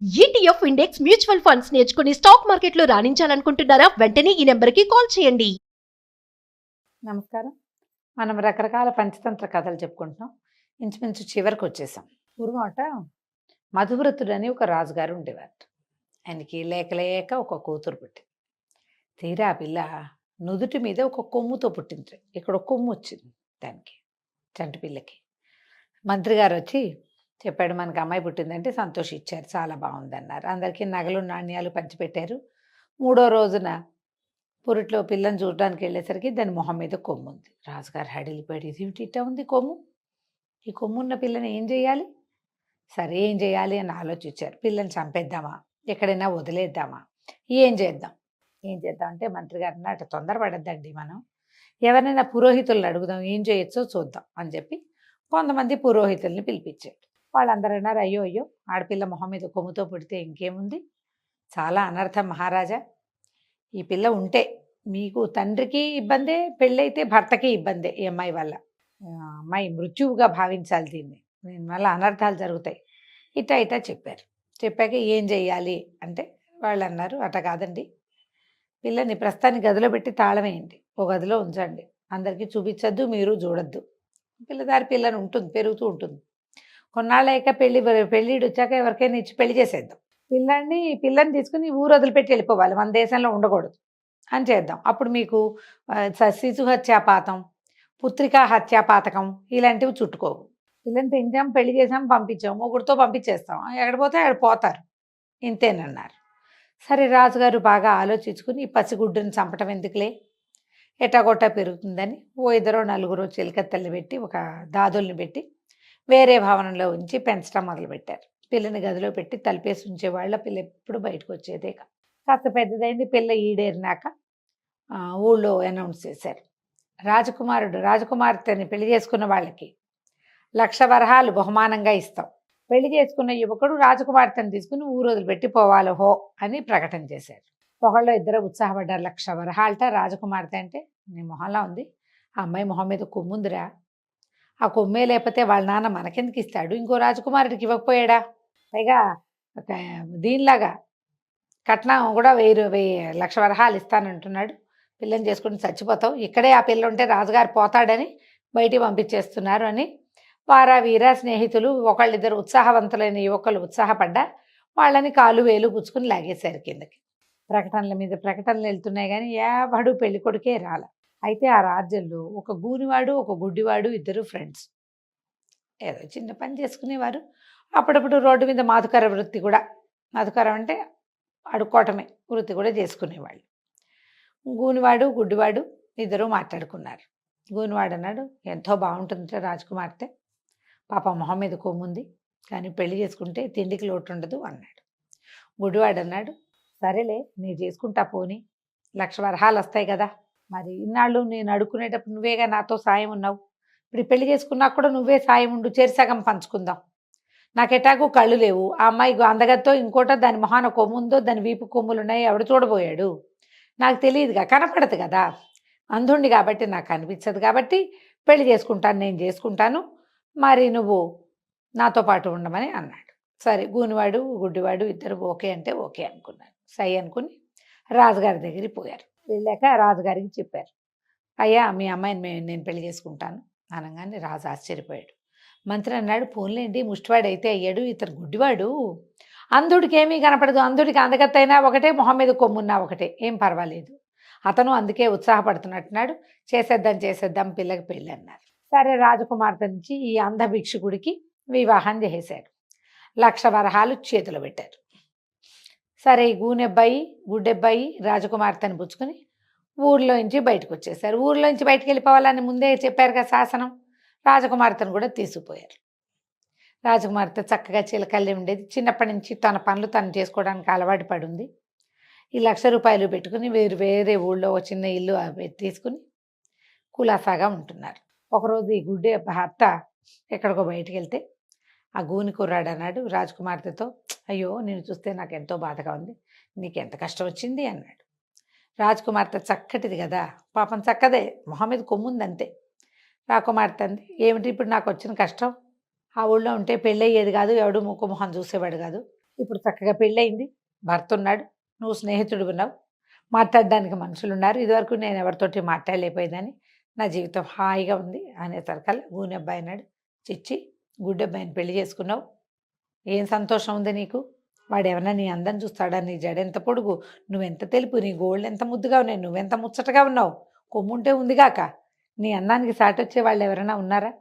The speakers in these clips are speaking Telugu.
ఈటీఎఫ్ ఇండెక్స్ మ్యూచువల్ ఫండ్స్ నేర్చుకుని స్టాక్ మార్కెట్లో రాణించాలనుకుంటున్నారా? వెంటనే ఈ నెంబర్కి కాల్ చేయండి. నమస్కారం. మనం రకరకాల పంచతంత్ర కథలు చెప్పుకుంటున్నాం. ఇంచుమించు చివరికి వచ్చేసాం. పూర్వమట మధువ్రతుడని ఒక రాజుగారు ఉండేవారు. ఆయనకి లేక లేక ఒక కూతురు పుట్టింది. తీరా ఆ పిల్ల నుదుటి మీద ఒక కొమ్ముతో పుట్టింది. ఇక్కడ ఒక కొమ్ము వచ్చింది దానికి, చంటి పిల్లకి. మంత్రి గారు వచ్చి చెప్పాడు, మనకి అమ్మాయి పుట్టిందంటే సంతోషించారు, చాలా బాగుందన్నారు. అందరికీ నగలు నాణ్యాలు పంచిపెట్టారు. 3వ రోజున పురిట్లో పిల్లని చూడడానికి వెళ్ళేసరికి దాని మొహం మీద కొమ్ము ఉంది. రాజుగారు హడిలిపోయాడు, ఇది ఇట్ట ఉంది కొమ్ము, ఈ కొమ్ము ఉన్న పిల్లని ఏం చేయాలి? సరే ఏం చేయాలి అని ఆలోచించారు. పిల్లని చంపేద్దామా, ఎక్కడైనా వదిలేద్దామా, ఏం చేద్దాం అంటే మంత్రి గారు అన్నట్టు తొందరపడద్దండి, మనం ఎవరైనా పురోహితులను అడుగుదాం, ఏం చేయొచ్చో చూద్దాం అని చెప్పి కొంతమంది పురోహితుల్ని పిలిపించాడు. వాళ్ళందరూ అన్నారు, అయ్యో అయ్యో, ఆడపిల్ల మొహం మీద కొమ్ముతో పుడితే ఇంకేముంది, చాలా అనర్థం మహారాజా. ఈ పిల్ల ఉంటే మీకు తండ్రికి ఇబ్బందే, పెళ్ళైతే భర్తకి ఇబ్బందే. ఈ అమ్మాయి వల్ల అమ్మాయి మృత్యువుగా భావించాలి, దీనివల్ల అనర్థాలు జరుగుతాయి. ఇట్టా చెప్పారు. చెప్పాక ఏం చెయ్యాలి అంటే వాళ్ళు అన్నారు, అట కాదండి, పిల్లని ప్రస్తుతానికి గదిలో పెట్టి తాళం వేయండి, ఓ గదిలో ఉంచండి, అందరికీ చూపించద్దు, మీరు చూడొద్దు. పిల్లదారి పిల్లని ఉంటుంది, పెరుగుతూ ఉంటుంది. కొన్నాళ్ళక పెళ్ళిడు వచ్చాక ఎవరికైనా ఇచ్చి పెళ్లి చేసేద్దాం. పిల్లని తీసుకుని ఊరు వదిలిపెట్టి వెళ్ళిపోవాలి, మన దేశంలో ఉండకూడదు అని చేద్దాం. అప్పుడు మీకు శిశు హత్యాపాతం, పుత్రికా హత్యాపాతకం ఇలాంటివి చుట్టుకోవు. పిల్లని పెంచాం, పెళ్లి చేసాం, పంపించాం, మొగుడితో పంపించేస్తాం, ఎక్కడ పోతే అక్కడ పోతారు, ఇంతేనన్నారు. సరే రాజుగారు బాగా ఆలోచించుకుని ఈ పసిగుడ్డుని చంపటం ఎందుకులే, ఎటాగొట్టా పెరుగుతుందని ఓ 2-4 చిలకత్తెల్ని పెట్టి ఒక దాదుల్ని పెట్టి వేరే భవనంలో ఉంచి పెంచడం మొదలుపెట్టారు. పిల్లని గదిలో పెట్టి తలిపేసి ఉంచేవాళ్ళ, పిల్ల ఎప్పుడు బయటకు వచ్చేదే. కాస్త పెద్దదైంది, పిల్ల ఈడేరినాక ఊళ్ళో అనౌన్స్ చేశారు, రాజకుమార్తెని పెళ్లి చేసుకున్న వాళ్ళకి 1,00,000 వరహాలు బహుమానంగా ఇస్తాం, పెళ్లి చేసుకున్న యువకుడు రాజకుమార్తెను తీసుకుని ఊరు వదిలిపెట్టి పోవాలి హో అని ప్రకటన చేశారు. ఒకళ్ళు ఇద్దరు ఉత్సాహపడ్డారు. 1,00,000 వరహాలట రాజకుమార్తె అంటే నీ మొహంలా ఉంది, ఆ అమ్మాయి మొహం మీద కొమ్ముందిరా, ఆ కొమ్మే లేకపోతే వాళ్ళ నాన్న మనకెందుకు ఇస్తాడు, ఇంకో రాజకుమారుడికి ఇవ్వకపోయాడా, పైగా దీనిలాగా కట్నం కూడా 1,00,000 వరహాలు ఇస్తానంటున్నాడు, పిల్లని చేసుకుని చచ్చిపోతావు, ఇక్కడే ఆ పిల్ల ఉంటే రాజుగారు పోతాడని బయటికి పంపించేస్తున్నారు అని వారా వీరా స్నేహితులు ఒకళ్ళిద్దరు ఉత్సాహవంతులైన యువకులు ఉత్సాహపడ్డా వాళ్ళని కాలు వేలు పుచ్చుకుని లాగేశారు కిందకి. ప్రకటనల మీద ప్రకటనలు వెళ్తున్నాయి కానీ ఎవడు పెళ్లి కొడుకే రాల. అయితే ఆ రాజ్యంలో ఒక గూనివాడు ఒక గుడ్డివాడు ఇద్దరు ఫ్రెండ్స్, ఏదో చిన్న పని చేసుకునేవారు. అప్పుడప్పుడు రోడ్డు మీద మాధుకర వృత్తి కూడా, మాధుకరం అంటే అడుక్కోవటమే వృత్తి కూడా చేసుకునేవాళ్ళు. గూనివాడు గుడ్డివాడు ఇద్దరు మాట్లాడుకున్నారు. గూనివాడు అన్నాడు, ఎంతో బాగుంటుంది రాజకుమార్తె, పాప మొహం మీద కొమ్ముంది, కానీ పెళ్లి చేసుకుంటే తిండికి లోటు ఉండదు అన్నాడు. గుడివాడు అన్నాడు, సరేలే నేను చేసుకుంటా, పోని 1,00,000 వరహాలు వస్తాయి కదా, మరి ఇన్నాళ్ళు నేను అడుక్కునేటప్పుడు నువ్వేగా నాతో సాయం ఉన్నావు, ఇప్పుడు పెళ్లి చేసుకున్నాక కూడా నువ్వే సాయం ఉండు, చెరిసగం పంచుకుందాం, నాకెటాకు కళ్ళు లేవు, ఆ అమ్మాయి అందగత్తో ఇంకోటో దాని మొహాన కొమ్ముందో దాని వీపు కొమ్ములు ఉన్నాయి, ఎవడు చూడబోయాడు, నాకు తెలియదుగా, కనపడదు కదా, అంధుండి కాబట్టి నాకు అనిపించదు, కాబట్టి పెళ్లి చేసుకుంటాను, నేను చేసుకుంటాను, మరి నువ్వు నాతో పాటు ఉండమని అన్నాడు. సరే గూనివాడు గుడ్డివాడు ఇద్దరు ఓకే అంటే ఓకే అనుకున్నారు. సై అనుకుని రాజుగారి దగ్గరికి పోయారు. వెళ్ళాక రాజుగారికి చెప్పారు, అయ్యా మీ అమ్మాయిని నేను పెళ్లి చేసుకుంటాను అనగానే రాజు ఆశ్చర్యపోయాడు. మంత్రి అన్నాడు, పోన్లేండి ముష్టివాడు అయితే అయ్యాడు, ఇతను గుడ్డివాడు, అంధుడికి ఏమీ కనపడదు, అంధుడికి అందగత్తైనా ఒకటే, మొహం మీద కొమ్మున్నా ఒకటే, ఏం పర్వాలేదు, అతను అందుకే ఉత్సాహపడుతున్నట్టున్నాడు, చేసేద్దాం పిల్లకి పెళ్ళి అన్నారు. సరే రాజకుమార్తె నుంచి ఈ అంధ భిక్షుకుడికి వివాహం చేశారు. 1,00,000 వరహాలు చేతిలో పెట్టారు. సరే ఈ గూనెబ్బాయి గుడ్డెబ్బాయి రాజకుమార్తెను పుచ్చుకొని ఊర్లోంచి బయటకు వచ్చేసారు. ఊర్లోంచి బయటకు వెళ్ళిపోవాలని ముందే చెప్పారు కదా శాసనం, రాజకుమార్తెను కూడా తీసుకుపోయారు. రాజకుమార్తె చక్కగా చిలకల్లి ఉండేది, చిన్నప్పటి నుంచి తన పనులు తను చేసుకోవడానికి అలవాటు పడి ఉంది. ఈ 1,00,000 రూపాయలు పెట్టుకుని వేరే ఊళ్ళో ఒక చిన్న ఇల్లు తీసుకుని కులాసాగా ఉంటున్నారు. ఒకరోజు ఈ గుడ్డే భర్త ఎక్కడికో బయటికి వెళ్తే ఆ గూని కుర్రాడు అన్నాడు రాజకుమార్తెతో, అయ్యో నేను చూస్తే నాకు ఎంతో బాధగా ఉంది, నీకు ఎంత కష్టం వచ్చింది అన్నాడు. రాజకుమార్తె చక్కటిది కదా, పాపం చక్కదే, మొహం మీద కొమ్ముంది అంతే. రాకుమార్తె అంది, ఏమిటి ఇప్పుడు నాకు వచ్చిన కష్టం, ఆ ఊళ్ళో ఉంటే పెళ్ళి అయ్యేది కాదు, ఎవడు ముక్కు మొహం చూసేవాడు కాదు, ఇప్పుడు చక్కగా పెళ్ళయింది, భర్త ఉన్నాడు, నువ్వు స్నేహితుడు ఉన్నావు, మాట్లాడడానికి మనుషులున్నారు. ఇదివరకు నేను ఎవరితోటి మాట్లాడలేకపోయేదాన్ని. నా జీవితం హాయిగా ఉంది అనేసరికల్లా గూని అబ్బాయి అన్నాడు, చిచ్చి గుడ్డబ్బాయిని పెళ్లి చేసుకున్నావు, ఏం సంతోషం ఉంది నీకు? వాడేమన్నా నీ అందం చూస్తాడా? నీ జడెంత పొడుగు, నువ్వెంత తెలుపు, నీ గోళ్ళు ఎంత ముద్దుగా ఉన్నాయి, నువ్వెంత ముచ్చటగా ఉన్నావు, కొమ్ముంటే ఉందిగాక, నీ అందానికి సాటొచ్చే వాళ్ళు ఎవరైనా ఉన్నారా?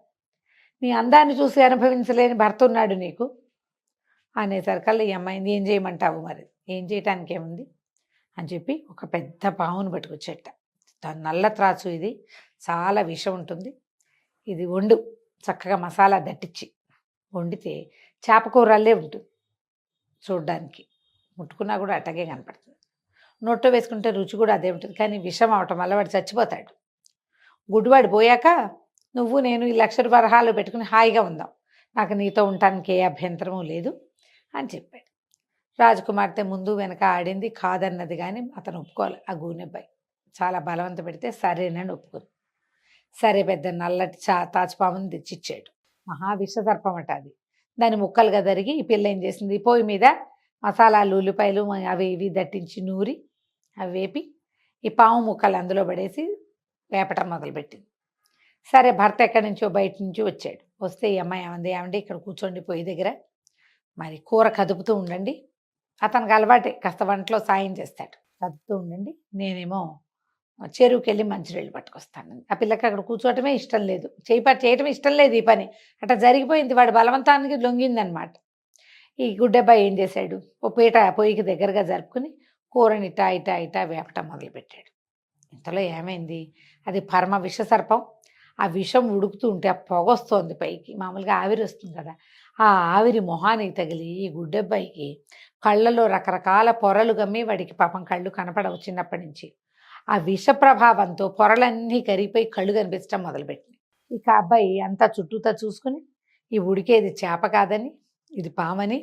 నీ అందాన్ని చూసి అనుభవించలేని భర్త ఉన్నాడు నీకు అనేసరికల్లా ఈ అమ్మాయిని ఏం చేయమంటావు మరి, ఏం చేయటానికి ఏముంది అని చెప్పి ఒక పెద్ద పావును పట్టుకొచ్చేట. నల్ల త్రాసు ఇది, చాలా విషం ఉంటుంది, ఇది వండు, చక్కగా మసాలా దట్టించి వండితే చేపకూరల్లే ఉంటుంది చూడ్డానికి, ముట్టుకున్నా కూడా అట్టగే కనపడుతుంది, నోట్లో వేసుకుంటే రుచి కూడా అదే ఉంటుంది. కానీ విషం అవటం వల్ల వాడు చచ్చిపోతాడు. గుడ్డివాడు పోయాక నువ్వు నేను ఈ 1,00,000 వరహాలు పెట్టుకుని హాయిగా ఉందాం, నాకు నీతో ఉండటానికి ఏ అభ్యంతరము లేదు అని చెప్పాడు. రాజకుమార్తె ముందు వెనక ఆడింది, కాదన్నది, కానీ అతను ఒప్పుకోవాలి. ఆ గూనెబ్బాయి చాలా బలవంత పెడితే సరేనని ఒప్పుకుంది. సరే పెద్ద నల్లటి తాచుపాముని తెచ్చిచ్చాడు. మహావిష సర్పం అట అది. దాని ముక్కలుగా జరిగి ఈ పిల్ల ఏం చేసింది, పొయ్యి మీద మసాలాలు ఉల్లిపాయలు అవి ఇవి దట్టించి నూరి అవి వేపి ఈ పాము ముక్కలు అందులో పడేసి వేపటం మొదలుపెట్టింది. సరే భర్త ఎక్కడి నుంచో బయట నుంచి వచ్చాడు. వస్తే ఈ అమ్మాయి ఏమండి ఇక్కడ కూర్చోండి పొయ్యి దగ్గర, మరి కూర కదుపుతూ ఉండండి, అతనికి అలవాటే కాస్త వంటలో సాయం చేస్తాడు, కదుపుతూ ఉండండి, నేనేమో చెరువుకి వెళ్ళి మంచినీళ్ళు పట్టుకొస్తాను. ఆ పిల్లకి అక్కడ కూర్చోవటమే ఇష్టం లేదు, చేయటం ఇష్టం లేదు ఈ పని, అట్లా జరిగిపోయింది, వాడు బలవంతానికి లొంగిందనమాట. ఈ గుడ్డబ్బాయి ఏం చేశాడు, ఓ పీట పొయ్యికి దగ్గరగా జరుపుకుని కూరని ఇటా ఇటా ఇటా వేపటం మొదలుపెట్టాడు. ఇంతలో ఏమైంది, అది పరమ విషసర్పం. ఆ విషం ఉడుకుతూ ఉంటే ఆ పొగ వస్తోంది పైకి, మామూలుగా ఆవిరి వస్తుంది కదా, ఆ ఆవిరి మొహానికి తగిలి ఈ గుడ్డబ్బాయికి కళ్ళలో రకరకాల పొరలు గమ్మి, వాడికి పాపం కళ్ళు కనపడవు చిన్నప్పటి నుంచి. ఆ విష ప్రభావంతో పొరలన్నీ కరిగిపోయి కళ్ళు కనిపించడం మొదలుపెట్టింది. ఇక అబ్బాయి అంతా చుట్టూతా చూసుకుని ఈ ఉడికేది చేప కాదని, ఇది పామని,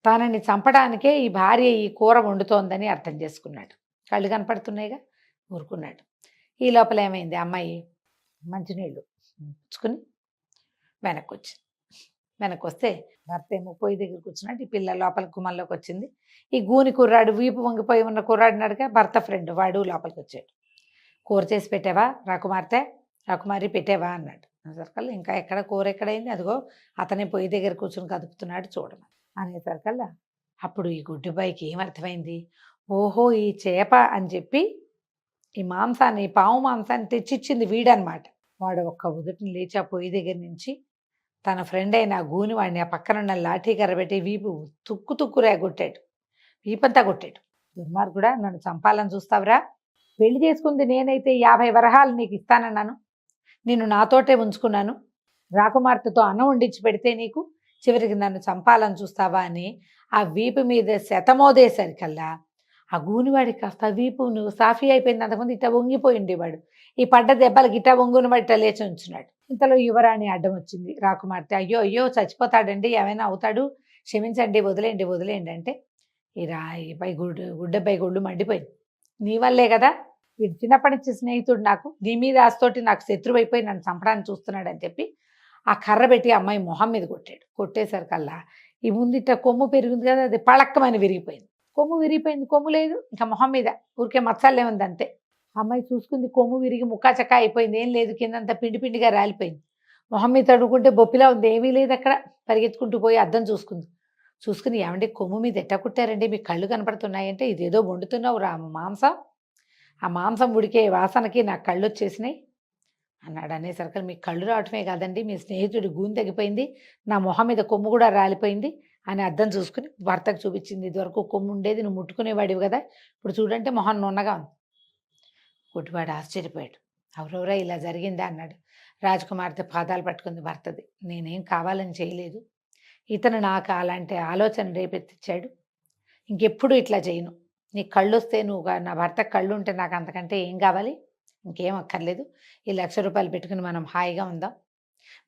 తనని చంపడానికే ఈ భార్య ఈ కూర వండుతోందని అర్థం చేసుకున్నాడు. కళ్ళు కనపడుతున్నాయిగా, ఊరుకున్నాడు. ఈ లోపల ఏమైంది, అమ్మాయి మంచినీళ్ళు పుచ్చుకుని వెనక్కి వచ్చింది. వెనక్కి వస్తే భర్త ఏమో పొయ్యి దగ్గర కూర్చున్నాడు, ఈ పిల్ల లోపల గుమ్మంలోకి వచ్చింది. ఈ గూని కుర్రాడు, వీపు వంగిపోయి ఉన్న కుర్రాడినాడుగా భర్త ఫ్రెండ్, వాడు లోపలికి వచ్చాడు. కూర చేసి పెట్టావా రాకుమారి పెట్టావా అన్నాడు. అనేసరికల్లా ఇంకా ఎక్కడ కూర ఎక్కడైంది, అదిగో అతనే పొయ్యి దగ్గర కూర్చుని కదుపుతున్నాడు చూడమని అనేసరికల్లా అప్పుడు ఈ గుడ్డిబాయికి ఏమర్థమైంది, ఓహో ఈ చేప అని చెప్పి ఈ మాంసాన్ని, పాము మాంసాన్ని తెచ్చిచ్చింది వీడనమాట. వాడు ఒక్క ఉదుటిని లేచి ఆ పొయ్యి దగ్గర నుంచి తన ఫ్రెండ్ అయిన ఆ గూని వాడిని ఆ పక్కనున్న లాఠీ కర్ర పెట్టి వీపు తుక్కు కొట్టాడు, వీపంతా కొట్టాడు. దుర్మార్గుడా, నన్ను చంపాలని చూస్తావురా, పెళ్లి చేసుకుంది నేనైతే 50 వరహాలు నీకు ఇస్తానన్నాను, నిన్ను నాతోటే ఉంచుకున్నాను, రాకుమార్తెతో అన్నం వండించి పెడితే నీకు చివరికి నన్ను చంపాలని చూస్తావా అని ఆ వీపు మీద శతమోదేసరికల్లా ఆ గూనివాడికి కాస్త వీపు నువ్వు సాఫీ అయిపోయింది. అంతకుముందు ఇట్లా వంగిపోయి ఉండేవాడు, ఈ పడ్డ దెబ్బలకి ఇట్లా వంగుని వాడు ఇట్లా లేచి ఉంచున్నాడు. ఇంతలో యువరాణి అడ్డం వచ్చింది. రాకుమార్తె అయ్యో అయ్యో చచ్చిపోతాడండి, ఏమైనా అవుతాడు, క్షమించండి, వదిలేయండి అంటే ఈ పై గుడ్డపై గుళ్ళు మండిపోయింది. నీ వల్లే కదా, వీడు చిన్నప్పటి నుంచి స్నేహితుడు, నాకు నీ మీద ఆస్తోటి నాకు శత్రువు అయిపోయి నన్ను చంపడానికి చూస్తున్నాడు అని చెప్పి ఆ కర్ర పెట్టి అమ్మాయి మొహం మీద కొట్టాడు. కొట్టేసరికల్లా ఈ ముందిట కొమ్ము పెరిగింది కదా, అది పళక్కమని విరిగిపోయింది. కొమ్ము విరిగిపోయింది, కొమ్ము లేదు, ఇంకా మొహం మీద ఊరికే మచ్చల్లే ఉంది అంతే. అమ్మాయి చూసుకుంది, కొమ్ము విరిగి ముక్కా చక్క అయిపోయింది, ఏం లేదు, కిందంతా పిండిగా రాలిపోయింది. మొహం మీద తడుకుంటే బొప్పిలా ఉంది, ఏమీ లేదు అక్కడ. పరిగెత్తుకుంటూ పోయి అద్దం చూసుకుని ఏమంటే కొమ్ము మీద ఎట్టా కుట్టారండి, మీ కళ్ళు కనపడుతున్నాయంటే, ఇదేదో వండుతున్నావు రా మాంసం, ఆ మాంసం ఉడికే వాసనకి నాకు కళ్ళు వచ్చేసినాయి అన్నాడు. అనేసరికి మీకు కళ్ళు రావటమే కాదండి, మీ స్నేహితుడి గూని తగ్గిపోయింది, నా మొహం మీద కొమ్ము కూడా రాలిపోయింది అని అద్దం చూసుకుని భర్తకు చూపించింది. ఇదివరకు కొమ్ము ఉండేది, నువ్వు ముట్టుకునేవాడివి కదా, ఇప్పుడు చూడంటే మొహం నున్నగా ఉంది. గుడ్డివాడు ఆశ్చర్యపోయాడు. ఎవరెవరా ఇలా జరిగిందా అన్నాడు. రాజకుమార్తె పాదాలు పట్టుకుంది భర్తది. నేనేం కావాలని చేయలేదు, ఇతను నాకు అలాంటి ఆలోచన రేపెత్తిచ్చాడు, ఇంకెప్పుడు ఇట్లా చేయను, నీ కళ్ళు వస్తే నువ్వు నా భర్త కళ్ళు ఉంటే నాకు అంతకంటే ఏం కావాలి, ఇంకేం అక్కర్లేదు, ఈ 1,00,000 రూపాయలు పెట్టుకుని మనం హాయిగా ఉందాం,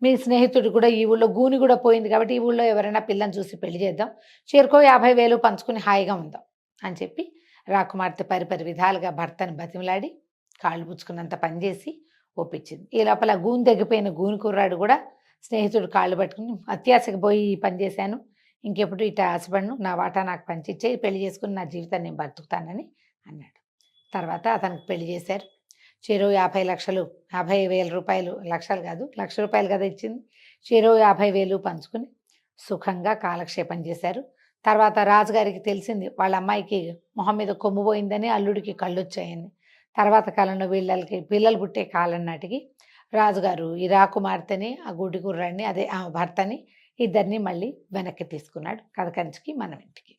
మీ స్నేహితుడు కూడా ఈ ఊళ్ళో గూని కూడా పోయింది కాబట్టి ఈ ఊళ్ళో ఎవరైనా పిల్లని చూసి పెళ్లి చేద్దాం, చేరుకో 50,000 పంచుకుని హాయిగా ఉందాం అని చెప్పి రాకుమార్తె పరిపరి విధాలుగా భర్తను బతిమలాడి కాళ్ళు పుచ్చుకున్నంత పనిచేసి ఒప్పించింది. ఈ లోపల గూని తగ్గిపోయిన గూని కుర్రాడు కూడా స్నేహితుడు కాళ్ళు పట్టుకుని అత్యాశకు పోయి ఈ పని చేశాను, ఇంకెప్పుడు ఇట ఆశపడను, నా వాటా నాకు పంచిచ్చేయి, పెళ్లి చేసుకుని నా జీవితాన్ని నేను బతుకుతానని అన్నాడు. తర్వాత అతనికి పెళ్లి చేశారు. చెరో 50,00,000, 50,000 రూపాయలు, లక్షలు కాదు, ₹1,00,000 కదా ఇచ్చింది. చెరో 50,000 పంచుకుని సుఖంగా కాలక్షేపం చేశారు. తర్వాత రాజుగారికి తెలిసింది వాళ్ళ అమ్మాయికి మొహం మీద కొమ్ము పోయిందని, అల్లుడికి కళ్ళొచ్చాయని. తర్వాత కాలంలో వీళ్ళకి పిల్లలు పుట్టే కాలం నాటికి రాజుగారు ఈ రాకుమార్తెని, ఆ గుడ్డి కుర్రాడిని, అదే ఆ భర్తని, ఇద్దరిని మళ్ళీ వెనక్కి తీసుకున్నాడు. కథ కంచికి మనం ఇంటికి.